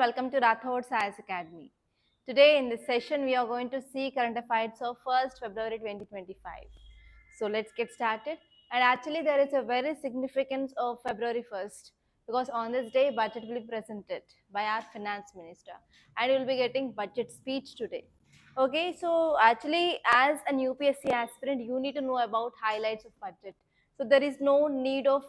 welcome to Rathod Science Academy. Today in this session, we are going to see current affairs of 1st February 2025. So let's get started. And actually, there is a very significance of February 1st because on this day, budget will be presented by our finance minister and you will be getting budget speech today. Okay, so actually, as an UPSC aspirant, you need to know about highlights of budget. So there is no need of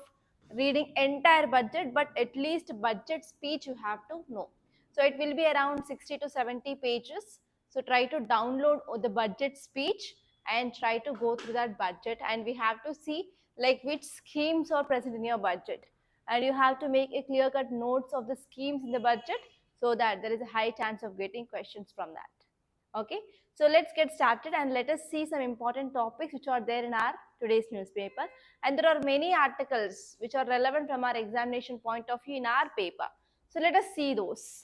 reading entire budget, but at least budget speech you have to know. So it will be around 60 to 70 pages. So try to download the budget speech and try to go through that budget, and we have to see like which schemes are present in your budget, and you have to make a clear cut notes of the schemes in the budget so that there is a high chance of getting questions from that. Okay, so let's get started and let us see some important topics which are there in our today's newspaper. And there are many articles which are relevant from our examination point of view in our paper. So let us see those.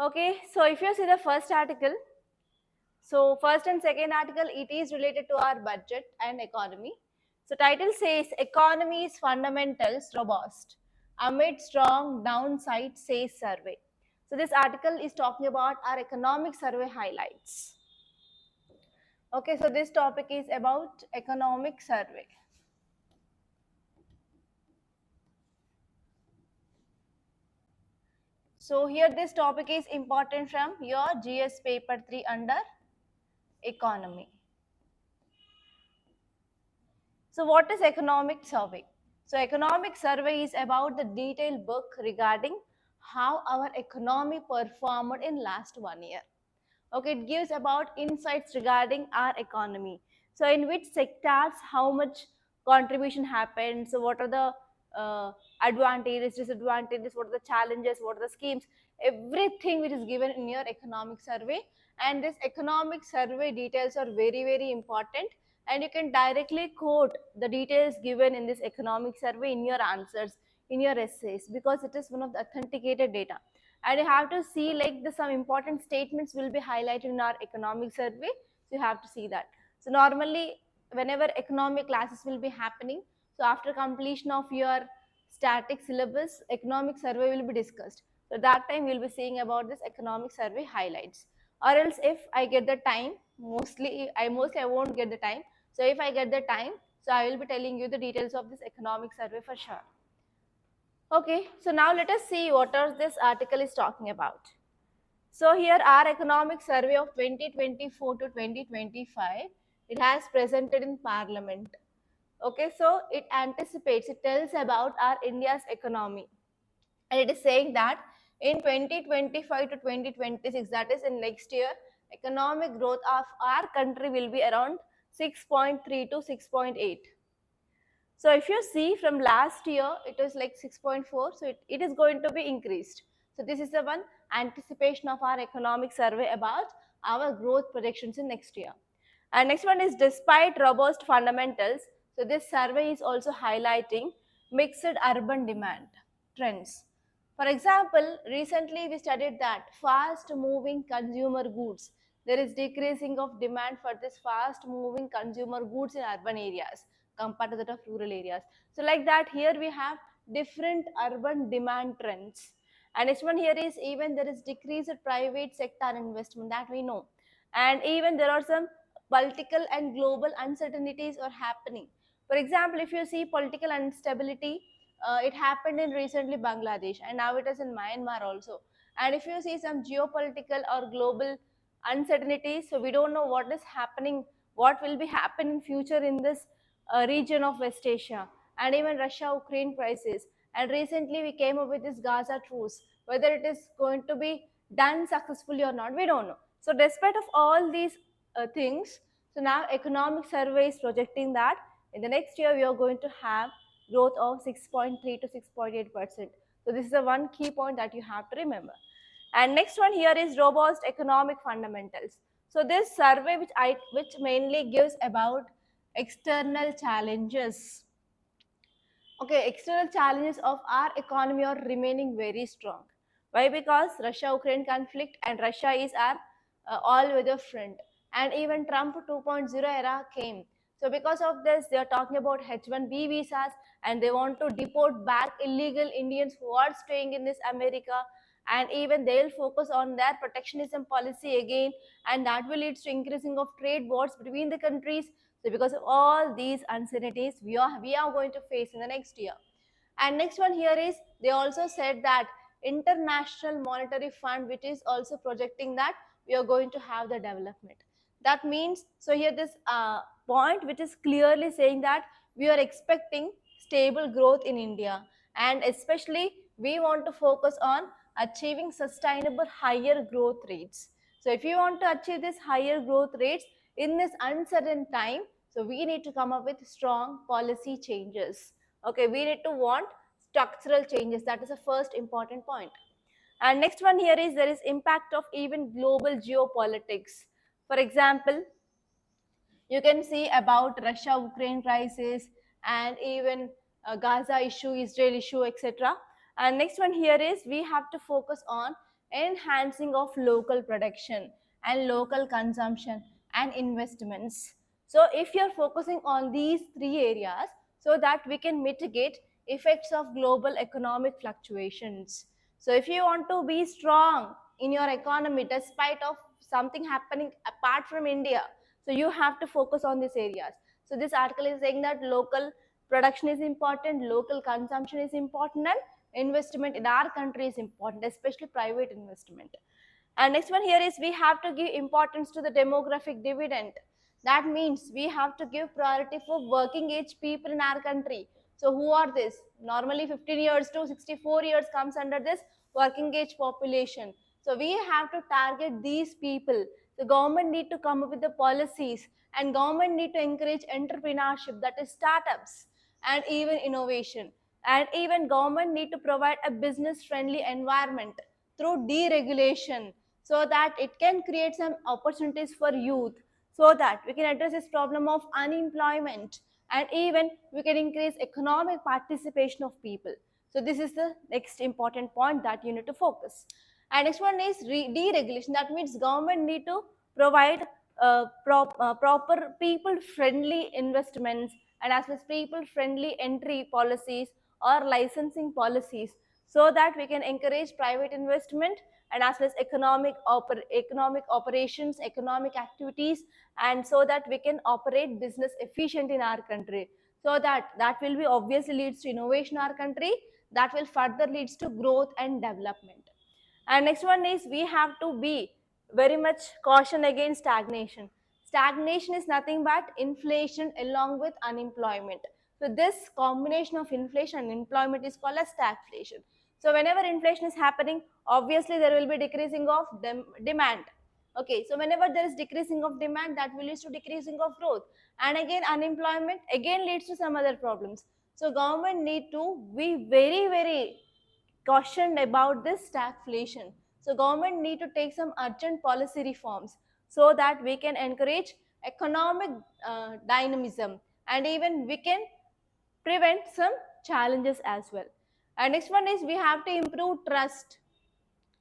Okay, so if you see the first article, so first and second article, it is related to our budget and economy. So title says economy's fundamentals robust amid strong downside, says survey. So this article is talking about our economic survey highlights. Okay, so this topic is about economic survey. So here this topic is important from your GS paper 3 under economy. So what is economic survey? So economic survey is about the detailed book regarding how our economy performed in last 1 year. Okay, it gives about insights regarding our economy. So in which sectors, how much contribution happened, so what are the advantages, disadvantages, what are the challenges, what are the schemes, everything which is given in your economic survey. And this economic survey details are very, very important, and you can directly quote the details given in this economic survey in your answers, in your essays, because it is one of the authenticated data. And you have to see like some important statements will be highlighted in our economic survey, so you have to see that. So normally whenever economic classes will be happening, so after completion of your static syllabus, economic survey will be discussed. So that time we'll be seeing about this economic survey highlights. Or else if I get the time, mostly I won't get the time. So if I get the time, so I will be telling you the details of this economic survey for sure. Okay, so now let us see what this article is talking about. So here our economic survey of 2024 to 2025, it has presented in Parliament. Okay, so it anticipates, it tells about our India's economy. And it is saying that in 2025 to 2026, that is in next year, economic growth of our country will be around 6.3 to 6.8. So if you see from last year, it was like 6.4, so it is going to be increased. So this is the one anticipation of our economic survey about our growth projections in next year. And next one is despite robust fundamentals, so this survey is also highlighting mixed urban demand trends. For example, recently we studied that fast moving consumer goods, there is decreasing of demand for this fast moving consumer goods in urban areas compared to that of rural areas. So like that, here we have different urban demand trends. And next one here is even there is decreased private sector investment, that we know. And even there are some political and global uncertainties are happening. For example, if you see political instability, it happened in recently Bangladesh, and now it is in Myanmar also. And if you see some geopolitical or global uncertainties, so we don't know what is happening, what will be happening in future in this region of West Asia, and even Russia-Ukraine crisis. And recently we came up with this Gaza truce. Whether it is going to be done successfully or not, we don't know. So despite of all these things, so now economic survey is projecting that in the next year we are going to have growth of 6.3 to 6.8%. So this is the one key point that you have to remember. And next one here is robust economic fundamentals. So this survey which mainly gives about external challenges. Okay, external challenges of our economy are remaining very strong. Why? Because Russia-Ukraine conflict, and Russia is our all-weather friend. And even Trump 2.0 era came. So because of this, they are talking about H-1B visas, and they want to deport back illegal Indians who are staying in this America. and even they'll focus on their protectionism policy again, and that will lead to increasing of trade wars between the countries. So because of all these uncertainties we are going to face in the next year. And next one here is, they also said that International Monetary Fund, which is also projecting that we are going to have the development. That means, so here this point which is clearly saying that we are expecting stable growth in India, and especially we want to focus on achieving sustainable higher growth rates. So if you want to achieve this higher growth rates in this uncertain time, so we need to come up with strong policy changes. Okay, we need to want structural changes. That is the first important point. And next one here is, there is impact of even global geopolitics. For example, you can see about Russia-Ukraine crisis, and even Gaza issue, Israel issue, etc. And next one here is, we have to focus on enhancing of local production and local consumption and investments. So if you're focusing on these three areas, so that we can mitigate effects of global economic fluctuations. So if you want to be strong in your economy despite of something happening apart from India, so you have to focus on these areas. So this article is saying that local production is important, local consumption is important, and investment in our country is important, especially private investment. And next one here is, we have to give importance to the demographic dividend. That means we have to give priority for working age people in our country. So who are this? Normally 15 years to 64 years comes under this working age population. So we have to target these people. The government need to come up with the policies, and government need to encourage entrepreneurship, that is startups, and even innovation. And even government need to provide a business friendly environment through deregulation, so that it can create some opportunities for youth, so that we can address this problem of unemployment, and even we can increase economic participation of people. So this is the next important point that you need to focus. And next one is deregulation. That means government need to provide proper people friendly investments, and as well as people friendly entry policies or licensing policies, so that we can encourage private investment, and as well as economic operations, economic activities, and so that we can operate business efficient in our country. So that will be obviously leads to innovation in our country, that will further leads to growth and development. And next one is, we have to be very much caution against stagnation. Stagnation is nothing but inflation along with unemployment. So this combination of inflation and employment is called as stagflation. So whenever inflation is happening, obviously there will be decreasing of demand. Okay, so whenever there is decreasing of demand, that will lead to decreasing of growth. And again, unemployment again leads to some other problems. So government need to be very cautioned about this stagflation. So government need to take some urgent policy reforms, so that we can encourage economic dynamism, and even we can prevent some challenges as well. And next one is, we have to improve trust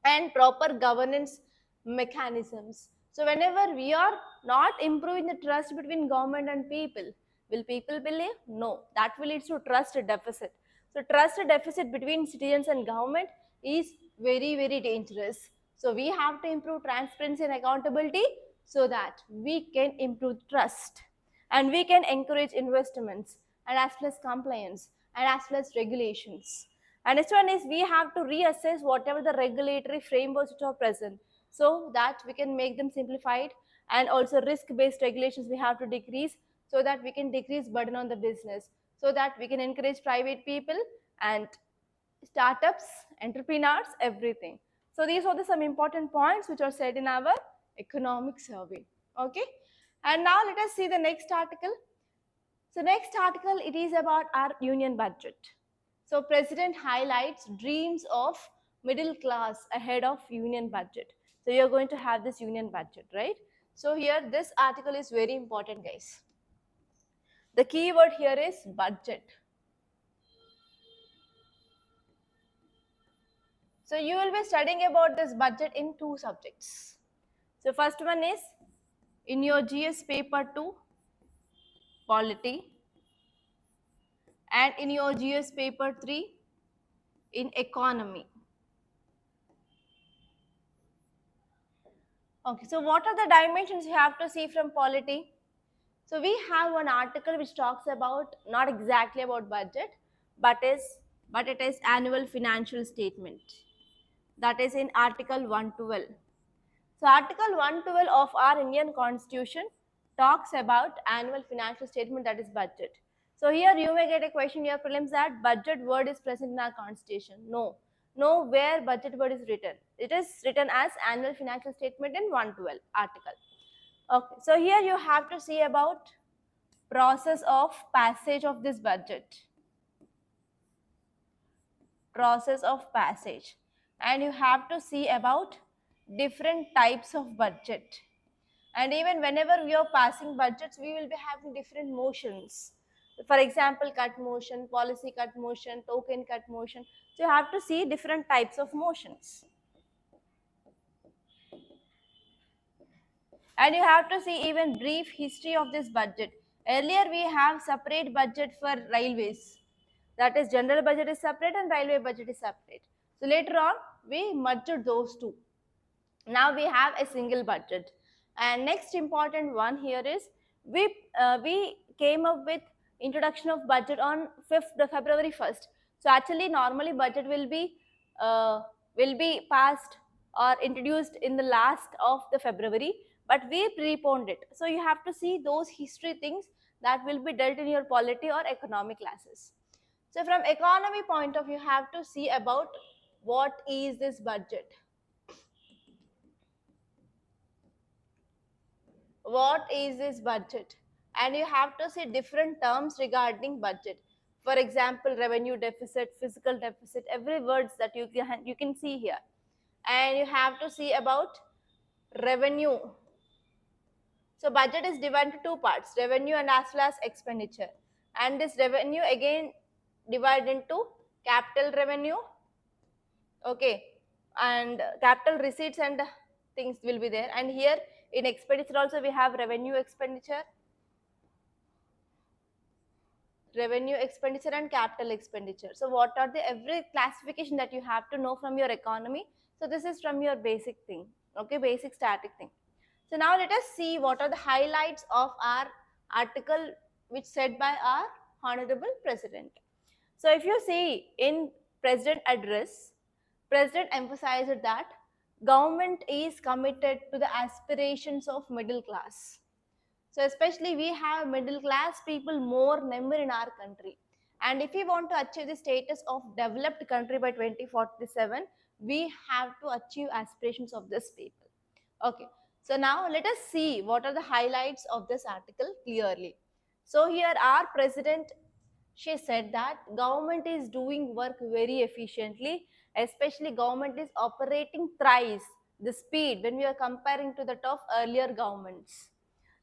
and proper governance mechanisms. So whenever we are not improving the trust between government and people, will people believe? No, that will lead to trust deficit. So trust deficit between citizens and government is very dangerous. So we have to improve transparency and accountability, so that we can improve trust, and we can encourage investments, and as well as compliance, and as well as regulations. And next one is, we have to reassess whatever the regulatory frameworks which are present, so that we can make them simplified, and also risk-based regulations we have to decrease, so that we can decrease burden on the business, so that we can encourage private people and startups, entrepreneurs, everything. So these are some important points which are said in our economic survey. Okay. And now let us see the next article. So next article, it is about our union budget. So president highlights dreams of middle class ahead of union budget. So you're going to have this union budget, right? So here this article is very important, guys. The keyword here is budget. So you will be studying about this budget in two subjects. So first one is in your GS paper 2, polity, and in your GS paper 3, in economy. Okay, so what are the dimensions you have to see from polity? So we have one article which talks about not exactly about budget, but it is annual financial statement. That is in Article 112. So Article 112 of our Indian Constitution talks about annual financial statement, that is budget. So here you may get a question in your prelims that budget word is present in our constitution. No. No, where budget word is written. It is written as annual financial statement in 112 article. Okay, so here you have to see about process of passage of this budget. Process of passage. And you have to see about different types of budget. And even whenever we are passing budgets, we will be having different motions. For example, cut motion, policy cut motion, token cut motion. So you have to see different types of motions. And you have to see even brief history of this budget. Earlier we have separate budget for railways. That is, general budget is separate and railway budget is separate. So later on we merged those two. Now we have a single budget. And next important one here is we came up with introduction of budget on 5th February 1st. So actually normally budget will be passed or introduced in the last of the February, but we preponed it. So you have to see those history things that will be dealt in your polity or economic classes. So from economy point of view, you have to see about what is this budget. What is this budget? And you have to see different terms regarding budget. For example, revenue deficit, fiscal deficit, every words that you can see here. And you have to see about revenue. So budget is divided into two parts, revenue and as well as expenditure. And this revenue again divided into capital revenue, okay, and capital receipts and things will be there. And here in expenditure also we have revenue expenditure and capital expenditure. So what are the every classification that you have to know from your economy? So this is from your basic thing, okay, basic static thing. So now let us see what are the highlights of our article which said by our honorable president. So if you see in president address, president emphasized that government is committed to the aspirations of middle class. So especially we have middle class people more number in our country. And if we want to achieve the status of developed country by 2047, we have to achieve aspirations of this people. Okay, so now let us see what are the highlights of this article clearly. So here our president, she said that government is doing work very efficiently, especially government is operating thrice the speed when we are comparing to that of earlier governments.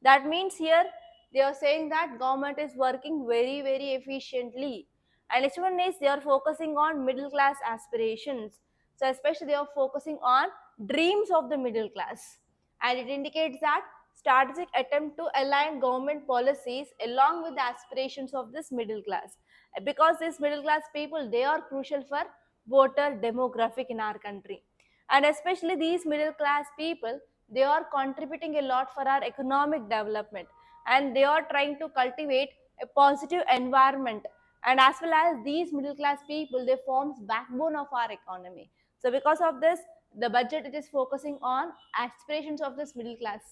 That means here they are saying that government is working very efficiently. And next one is they are focusing on middle class aspirations. So especially they are focusing on dreams of the middle class. And it indicates that strategic attempt to align government policies along with the aspirations of this middle class. Because these middle class people, they are crucial for voter demographic in our country. And especially these middle class people, they are contributing a lot for our economic development, and they are trying to cultivate a positive environment. And as well as these middle class people, they forms backbone of our economy. So because of this, the budget it is focusing on aspirations of this middle class.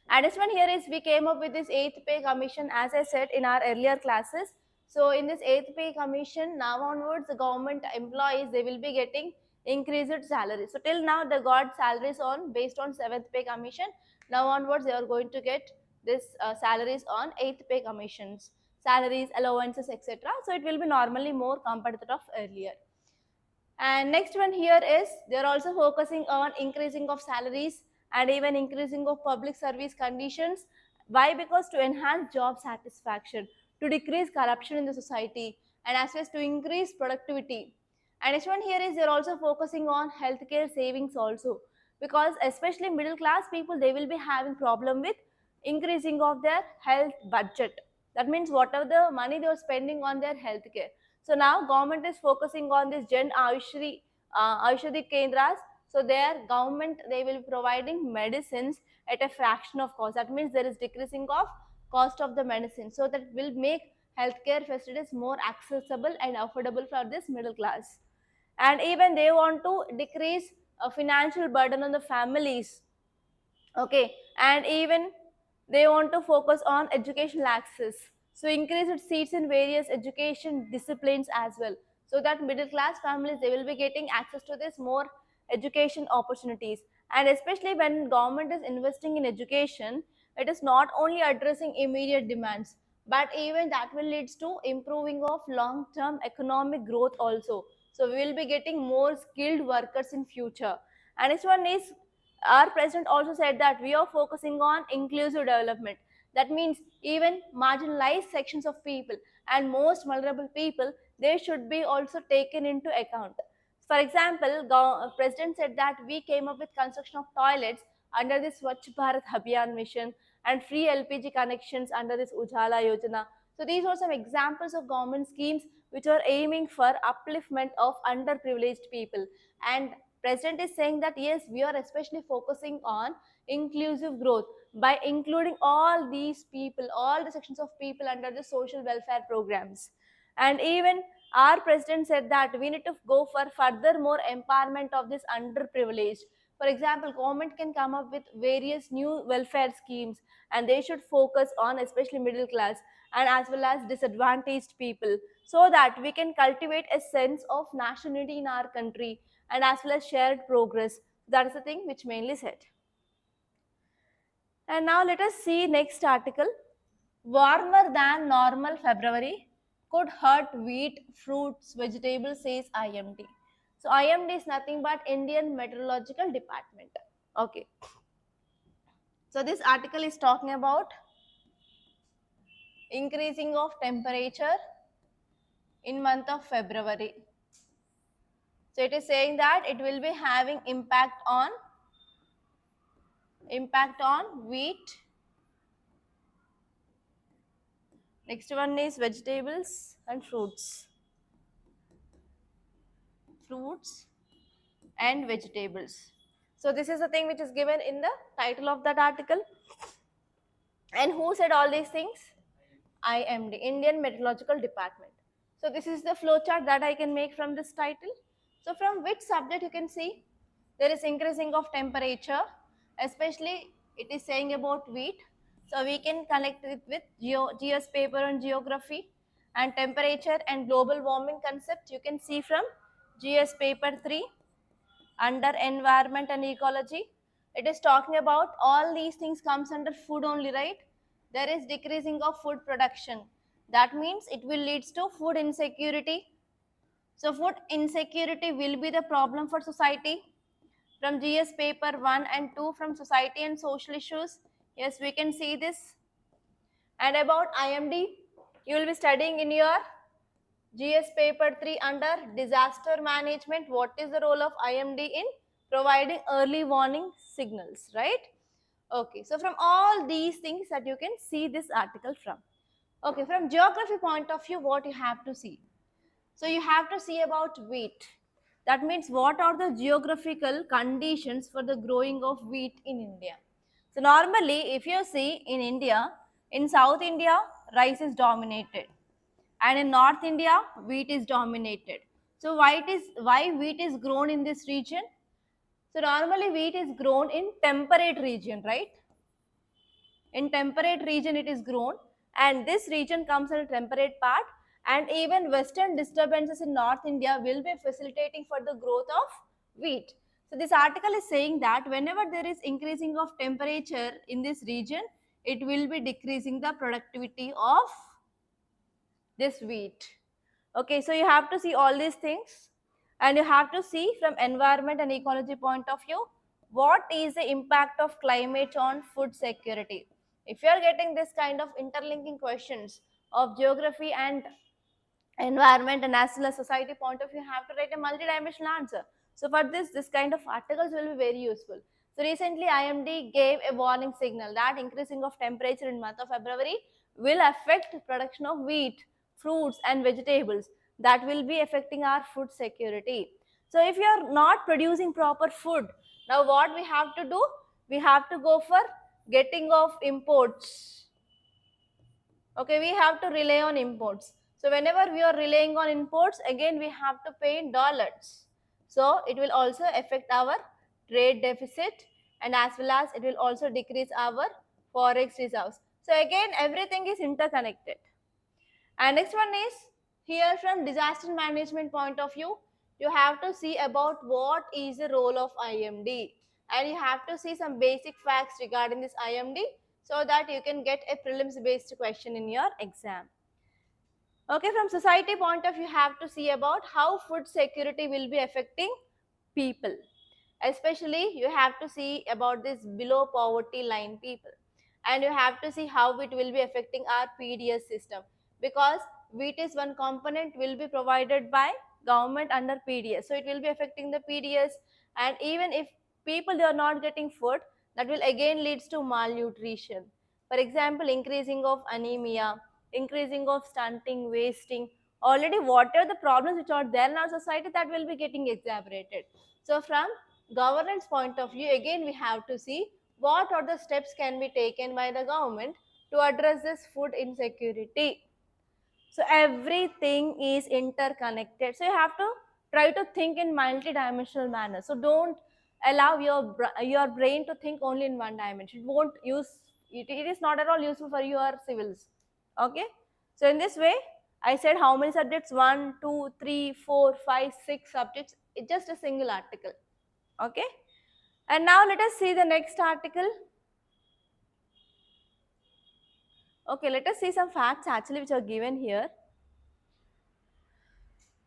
And this one here is we came up with this 8th pay commission, as I said in our earlier classes. So in this 8th pay commission, now onwards the government employees, they will be getting increased salary. So till now they got salaries on based on 7th pay commission. Now onwards they are going to get this salaries on 8th pay commissions, salaries, allowances, etc. So it will be normally more compared to that of earlier. And next one here is they are also focusing on increasing of salaries and even increasing of public service conditions. Why? Because to enhance job satisfaction, to decrease corruption in the society, and as well as to increase productivity. And next one here is they are also focusing on healthcare savings also, because especially middle class people, they will be having problem with increasing of their health budget. That means whatever the money they are spending on their healthcare. So now government is focusing on this Jan Ayushri Kendras. So their government, they will be providing medicines at a fraction of cost. That means there is decreasing of cost of the medicine. So that will make healthcare facilities more accessible and affordable for this middle class. And even they want to decrease a financial burden on the families. Okay, and even they want to focus on educational access, so increase its seats in various education disciplines as well, so that middle class families, they will be getting access to this more education opportunities. And especially when government is investing in education, it is not only addressing immediate demands, but even that will leads to improving of long term economic growth also. So we will be getting more skilled workers in future. And this one is, our president also said that we are focusing on inclusive development. That means even marginalized sections of people and most vulnerable people, they should be also taken into account. For example, president said that we came up with construction of toilets under this Swachh Bharat Abhiyan mission and free LPG connections under this Ujala Yojana. So these are some examples of government schemes which are aiming for upliftment of underprivileged people. And president is saying that yes, we are especially focusing on inclusive growth by including all these people, all the sections of people under the social welfare programs. And even our president said that we need to go for further more empowerment of this underprivileged. For example, government can come up with various new welfare schemes, and they should focus on especially middle class and as well as disadvantaged people, so that we can cultivate a sense of nationality in our country and as well as shared progress. That is the thing which mainly said. And now let us see next article. Warmer than normal February could hurt wheat, fruits, vegetables, says IMD. So IMD is nothing but Indian Meteorological Department. Okay. So this article is talking about increasing of temperature in month of February. So it is saying that it will be having impact on wheat. Next one is vegetables and fruits. Fruits and vegetables. So this is the thing which is given in the title of that article. And who said all these things? IMD, Indian Meteorological Department. So this is the flowchart that I can make from this title. So from which subject you can see there is increasing of temperature, especially it is saying about wheat. So we can connect it with GS paper and geography, and temperature and global warming concept you can see from GS paper 3 under environment and ecology. It is talking about all these things comes under food only, right? There is decreasing of food production. That means it will leads to food insecurity. So food insecurity will be the problem for society. From GS paper 1 and 2 from society and social issues. Yes, we can see this. And about IMD, you will be studying in your GS paper 3 under disaster management. What is the role of IMD in providing early warning signals, right? Okay, so from all these things that you can see this article from. Okay, from geography point of view, what you have to see? So you have to see about wheat. That means what are the geographical conditions for the growing of wheat in India? So normally, if you see in India, in South India, rice is dominated, and in North India, wheat is dominated. So why wheat is grown in this region? So normally wheat is grown in temperate region, right? In temperate region it is grown, and this region comes in a temperate part, and even western disturbances in North India will be facilitating for the growth of wheat. So this article is saying that whenever there is increasing of temperature in this region, it will be decreasing the productivity of this wheat. Okay, so you have to see all these things, and you have to see from environment and ecology point of view, what is the impact of climate on food security. If you are getting this kind of interlinking questions of geography and environment and as well as society point of view, you have to write a multi-dimensional answer. So for this kind of articles will be very useful. So recently IMD gave a warning signal that increasing of temperature in month of February will affect production of wheat, fruits and vegetables, that will be affecting our food security. So if you are not producing proper food, now what we have to do? We have to go for getting of imports. Okay, we have to rely on imports. So whenever we are relying on imports, again we have to pay in dollars. So it will also affect our trade deficit, and as well as it will also decrease our forex reserves. So again everything is interconnected. And next one is, here from disaster management point of view, you have to see about what is the role of IMD, and you have to see some basic facts regarding this IMD so that you can get a prelims based question in your exam. Okay, from society point of view, you have to see about how food security will be affecting people. Especially you have to see about this below poverty line people, and you have to see how it will be affecting our PDS system, because wheat is one component will be provided by government under PDS, so it will be affecting the PDS. And even if people they are not getting food, that will again leads to malnutrition. For example, increasing of anemia, increasing of stunting, wasting, already what are the problems which are there in our society, that will be getting exacerbated. So from governance point of view, again we have to see what are the steps can be taken by the government to address this food insecurity. So everything is interconnected, so you have to try to think in multi-dimensional manner. So don't allow your brain to think only in one dimension. It won't use it, it is not at all useful for your civils. Okay, so in this way I said how many subjects, 1 2 3 4 5 6 subjects, it's just a single article. Okay, and now let us see the next article. Okay, let us see some facts actually which are given here.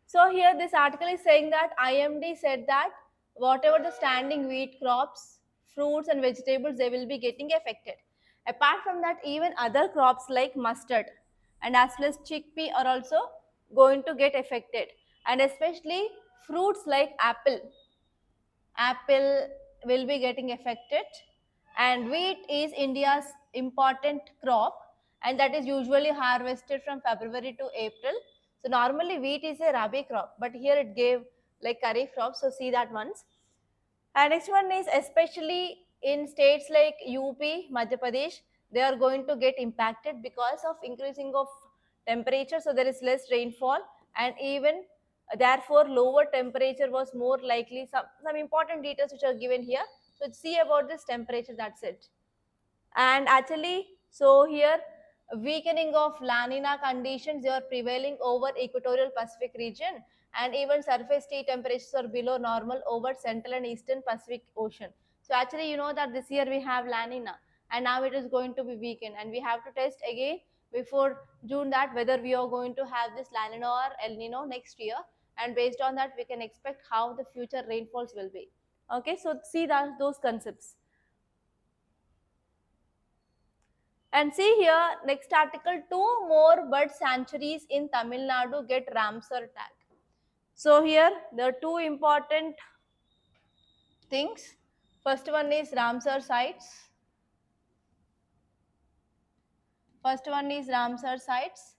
So here this article is saying that IMD said that whatever the standing wheat crops, fruits and vegetables, they will be getting affected. Apart from that, even other crops like mustard and as well as chickpea are also going to get affected, and especially fruits like apple will be getting affected. And wheat is India's important crop, and that is usually harvested from February to April. So normally wheat is a rabi crop, but here it gave like kharif crop, so see that once. And next one is, especially in states like UP, Madhya Pradesh, they are going to get impacted because of increasing of temperature. So there is less rainfall, and even therefore lower temperature was more likely. Some important details which are given here. So see about this temperature, that's it. And actually, so here weakening of La Nina conditions, they are prevailing over equatorial Pacific region, and even surface sea temperatures are below normal over central and eastern Pacific Ocean. So actually you know that this year we have La Nina, and now it is going to be weakened, and we have to test again before June that whether we are going to have this La Nina or El Nino next year, and based on that we can expect how the future rainfalls will be. Okay, so see that those concepts. And see here, next article, 2 more bird sanctuaries in Tamil Nadu get Ramsar tag. So here, there are 2 important things. First one is Ramsar sites. First one is Ramsar sites.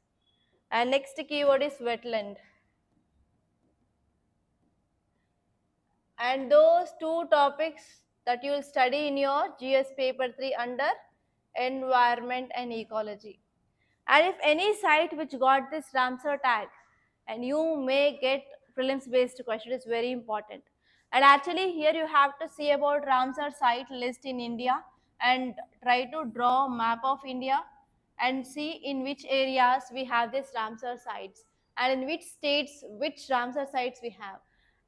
And next keyword is wetland. And those 2 topics that you will study in your GS paper 3 under environment and ecology. And if any site which got this Ramsar tag, and you may get prelims based question, is very important. And actually here you have to see about Ramsar site list in India, and try to draw map of India and see in which areas we have this Ramsar sites, and in which states which Ramsar sites we have.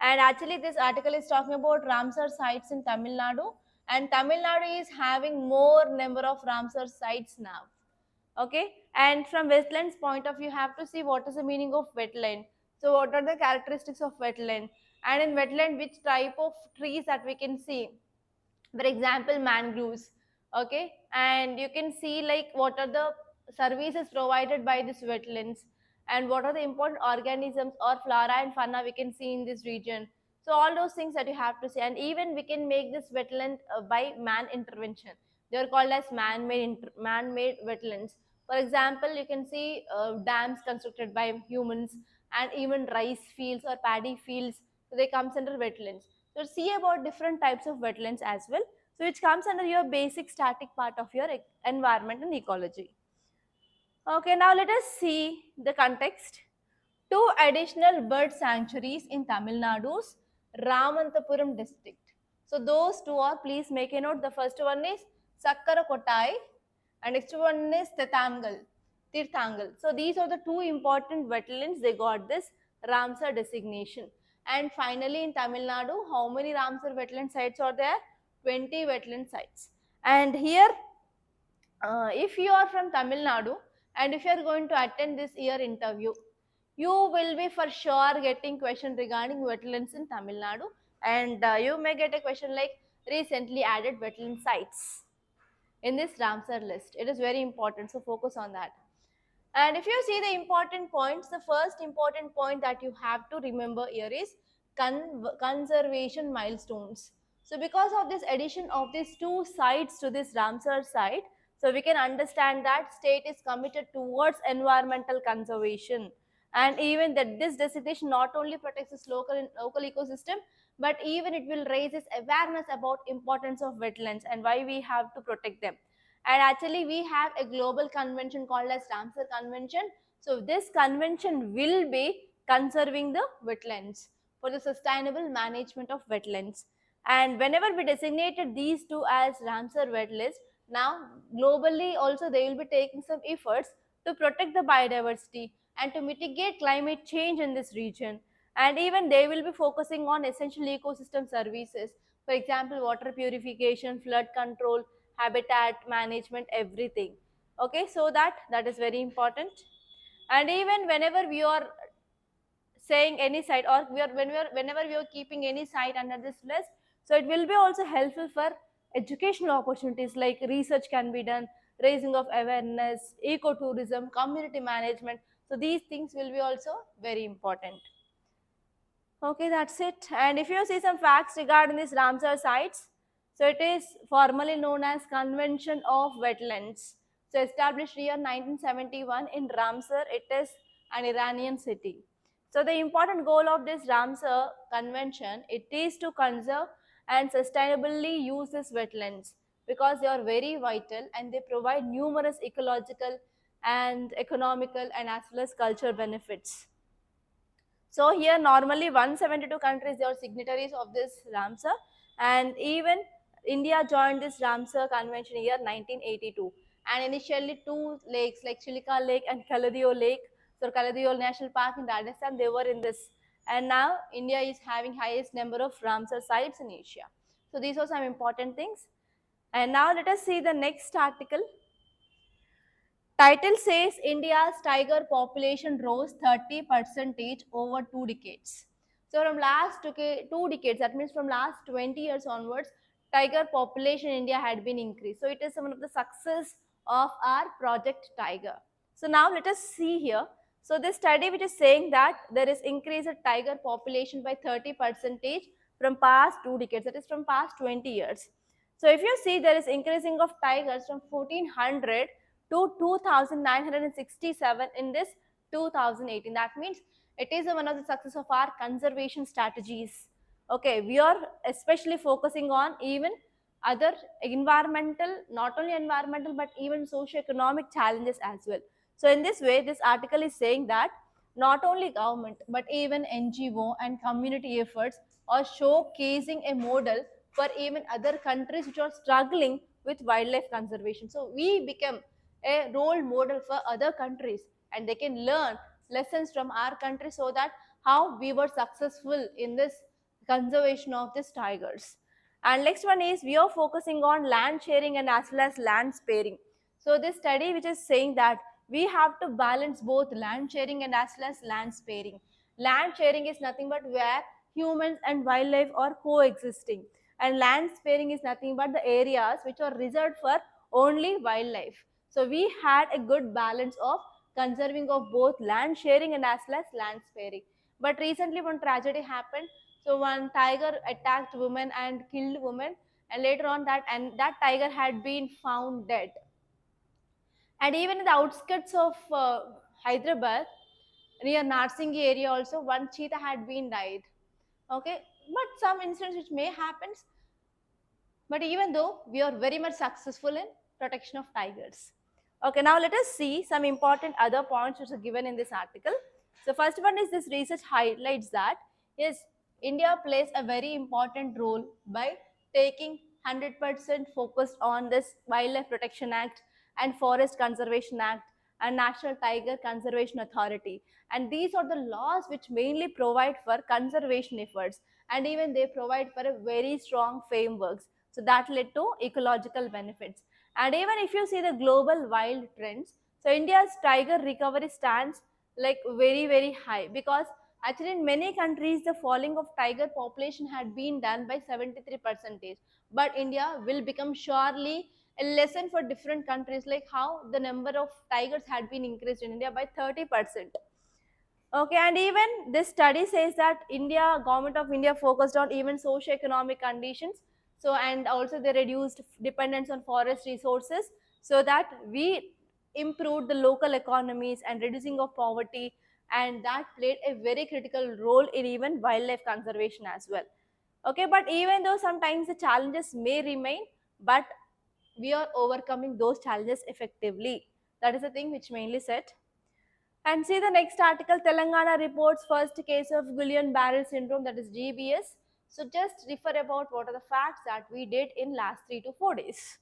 And actually this article is talking about Ramsar sites in Tamil Nadu, and Tamil Nadu is having more number of Ramsar sites now. Okay, and from wetlands point of view, you have to see what is the meaning of wetland. So what are the characteristics of wetland, and in wetland which type of trees that we can see. For example, mangroves. Okay, and you can see like what are the services provided by this wetlands, and what are the important organisms or flora and fauna we can see in this region. So all those things that you have to see, and even we can make this wetland by man intervention. They are called as man-made wetlands. For example, you can see dams constructed by humans, and even rice fields or paddy fields. So they comes under wetlands. So see about different types of wetlands as well. So which comes under your basic static part of your environment and ecology. Okay, now let us see the context. Two additional bird sanctuaries in Tamil Nadu's Ramantapuram district. So those two are, please make a note. The first one is Sakkarakottai and next one is Tirthangal. So these are the two important wetlands. They got this Ramsar designation. And finally in Tamil Nadu, how many Ramsar wetland sites are there? 20 wetland sites. And here, if you are from Tamil Nadu and if you are going to attend this year interview, you will be for sure getting question regarding wetlands in Tamil Nadu, and you may get a question like recently added wetland sites in this Ramsar list. It is very important, so focus on that. And if you see the important points, the first important point that you have to remember here is conservation milestones. So because of this addition of these two sites to this Ramsar site, so we can understand that state is committed towards environmental conservation. And even that this designation not only protects its local ecosystem, but even it will raise its awareness about importance of wetlands and why we have to protect them. And actually we have a global convention called as Ramsar Convention. So this convention will be conserving the wetlands for the sustainable management of wetlands. And whenever we designated these two as Ramsar wetlands, now globally also they will be taking some efforts to protect the biodiversity and to mitigate climate change in this region. And even they will be focusing on essential ecosystem services, for example water purification, flood control, habitat management, everything. Okay, so that is very important. And even whenever we are saying any site, or whenever we are keeping any site under this list, so it will be also helpful for educational opportunities like research can be done, raising of awareness, ecotourism, community management. So these things will be also very important. Okay, that's it. And if you see some facts regarding these Ramsar sites, so it is formally known as Convention of Wetlands. So established year 1971 in Ramsar, it is an Iranian city. So the important goal of this Ramsar Convention, it is to conserve and sustainably use these wetlands because they are very vital and they provide numerous ecological and economical and as well as cultural benefits. So here normally 172 countries, they are signatories of this Ramsar, and even India joined this Ramsar Convention year 1982. And initially two lakes like Chilika Lake and Kaladio Lake, so Kaladio National Park in Rajasthan, they were in this. And now India is having highest number of Ramsar sites in Asia. So these are some important things. And now let us see the next article. Title says India's tiger population rose 30% over 2 decades. So from last 2 decades, that means from last 20 years onwards, tiger population in India had been increased. So it is one of the success of our Project Tiger. So now let us see here. So this study which is saying that there is increased tiger population by 30% from past 2 decades, that is from past 20 years. So if you see there is increasing of tigers from 1400 to 2967 in this 2018. That means it is one of the success of our conservation strategies. Okay, we are especially focusing on even other environmental, not only environmental but even socio-economic challenges as well. So in this way, this article is saying that not only government but even NGO and community efforts are showcasing a model for even other countries which are struggling with wildlife conservation. So we become a role model for other countries and they can learn lessons from our country so that how we were successful in this conservation of these tigers. And next one is we are focusing on land sharing and as well as land sparing. So this study which is saying that we have to balance both land sharing and as well as land sparing. Land sharing is nothing but where humans and wildlife are coexisting, and land sparing is nothing but the areas which are reserved for only wildlife. So we had a good balance of conserving of both land sharing and as well as land sparing. But recently one tragedy happened. So one tiger attacked women and killed women, and later on that tiger had been found dead. And even in the outskirts of Hyderabad, near Narsingi area also, one cheetah had been died. Okay, but some incidents which may happen, but even though we are very much successful in protection of tigers. Okay, now let us see some important other points which are given in this article. So first one is this research highlights that yes, India plays a very important role by taking 100% focused on this Wildlife Protection Act and Forest Conservation Act and National Tiger Conservation Authority. And these are the laws which mainly provide for conservation efforts, and even they provide for a very strong frameworks. So that led to ecological benefits. And even if you see the global wild trends, so India's tiger recovery stands like very, very high, because actually in many countries the falling of tiger population had been done by 73%. But India will become surely a lesson for different countries, like how the number of tigers had been increased in India by 30%. Okay, and even this study says that government of India focused on even socio-economic conditions. So, and also they reduced dependence on forest resources, so that we improved the local economies and reducing of poverty, and that played a very critical role in even wildlife conservation as well. Okay, but even though sometimes the challenges may remain, but we are overcoming those challenges effectively. That is the thing which mainly said. And see the next article, Telangana reports first case of Guillain-Barré syndrome, that is GBS. So just refer about what are the facts that we did in last 3 to 4 days.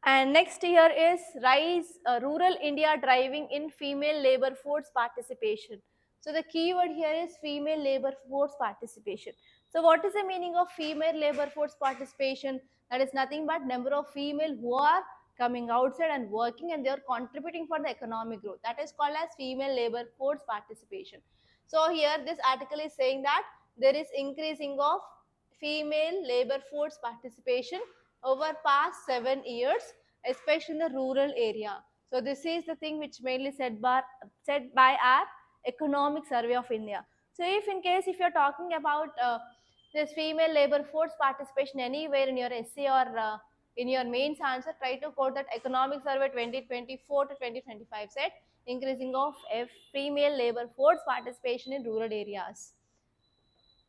And next here is rise rural India driving in female labor force participation. So the keyword here is female labor force participation. So what is the meaning of female labor force participation? That is nothing but number of female who are coming outside and working, and they are contributing for the economic growth. That is called as female labor force participation. So here this article is saying that there is increasing of female labor force participation over past 7 years, especially in the rural area. So this is the thing which mainly said by our economic survey of India. So if in case if you're talking about this female labor force participation anywhere in your essay or in your mains answer, try to quote that economic survey 2024 to 2025 said increasing of female labor force participation in rural areas.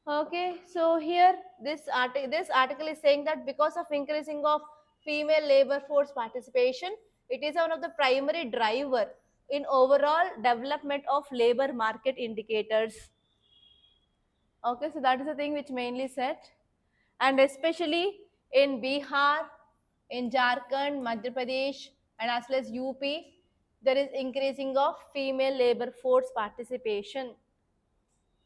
Okay, so here this article is saying that because of increasing of female labor force participation, it is one of the primary driver in overall development of labor market indicators. Okay, so that is the thing which mainly said, and especially in Bihar, in Jharkhand, Madhya Pradesh, and as well as UP, there is increasing of female labor force participation.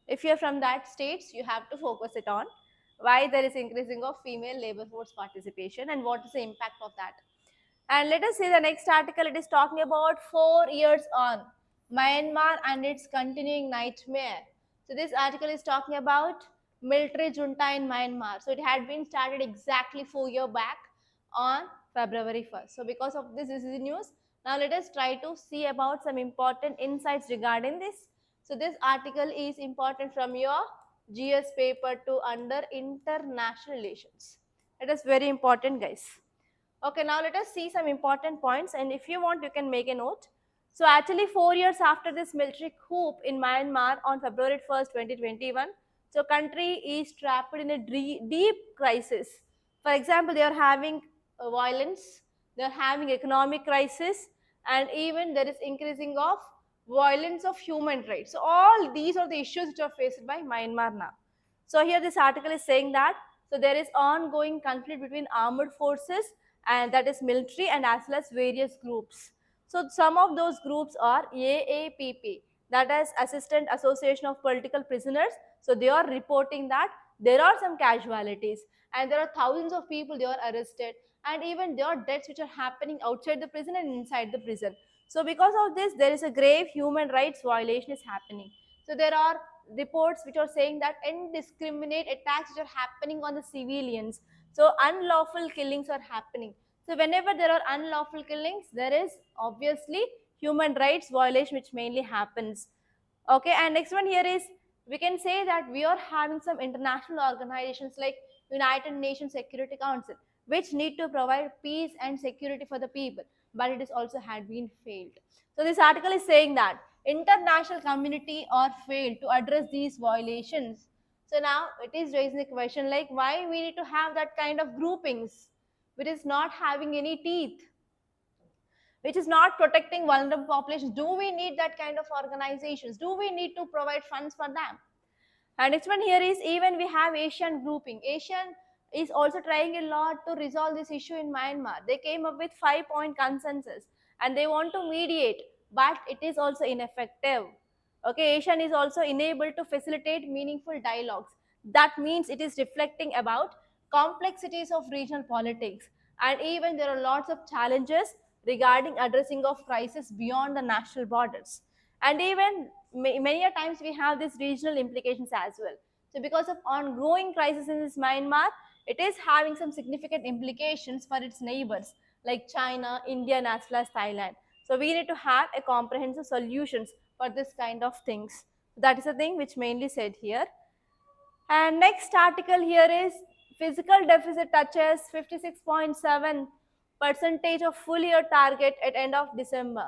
If you're from that states, you have to focus it on why there is increasing of female labor force participation and what is the impact of that. And let us see the next article. It is talking about 4 years on Myanmar and its continuing nightmare. So this article is talking about military junta in Myanmar. So it had been started exactly 4 years back on February 1st. So because of this is the news. Now let us try to see about some important insights regarding this. So this article is important from your GS paper to under international relations. It is very important, guys. Okay, now let us see some important points, and if you want, you can make a note. So actually 4 years after this military coup in Myanmar on February 1st, 2021, so country is trapped in a deep crisis. For example, they are having violence, they are having economic crisis, and even there is increasing of violence of human rights. So all these are the issues which are faced by Myanmar now. So here this article is saying that so there is ongoing conflict between armed forces, and that is military, and as well as various groups. So some of those groups are AAPP, that is Assistant Association of Political Prisoners. So they are reporting that there are some casualties, and there are thousands of people they are arrested, and even there are deaths which are happening outside the prison and inside the prison. So because of this, there is a grave human rights violation is happening. So there are reports which are saying that indiscriminate attacks which are happening on the civilians. So unlawful killings are happening. So whenever there are unlawful killings, there is obviously human rights violation which mainly happens. Okay, and next one here is we can say that we are having some international organizations like United Nations Security Council, which need to provide peace and security for the people. but it is also had been failed. So this article is saying that international community are failed to address these violations. So now it is raising the question like why we need to have that kind of groupings which is not having any teeth, which is not protecting vulnerable populations. Do we need that kind of organizations? Do we need to provide funds for them? And next one here is even we have Asian grouping. Asian is also trying a lot to resolve this issue in Myanmar. They came up with 5-point consensus and they want to mediate, but it is also ineffective. Okay, Asian is also unable to facilitate meaningful dialogues. That means it is reflecting about complexities of regional politics. And even there are lots of challenges regarding addressing of crisis beyond the national borders. And even many a times we have these regional implications as well. So because of ongoing crisis in this Myanmar, it is having some significant implications for its neighbors like China, India, and as well as Thailand. So we need to have a comprehensive solutions for this kind of things. That is the thing which mainly said here. And next article here is physical deficit touches 56.7 percentage of full year target at end of December.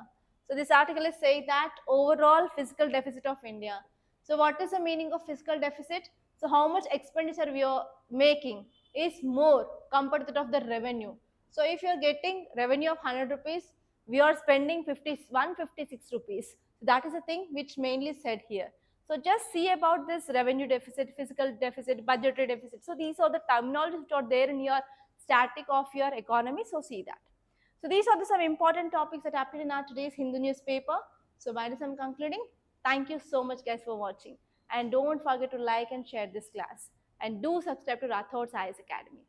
So this article is saying that overall physical deficit of India. So what is the meaning of physical deficit? So how much expenditure we are making is more compared to that of the revenue. So if you are getting revenue of 100 rupees, we are spending 156 rupees. So that is the thing which mainly said here. So just see about this revenue deficit, physical deficit, budgetary deficit. So these are the terminologies which are there in your static of your economy. So see that. So these are some important topics that happened in our today's Hindu newspaper. So by this I'm concluding. Thank you so much guys for watching. And don't forget to like and share this class. And do subscribe to Rathod's IAS Academy.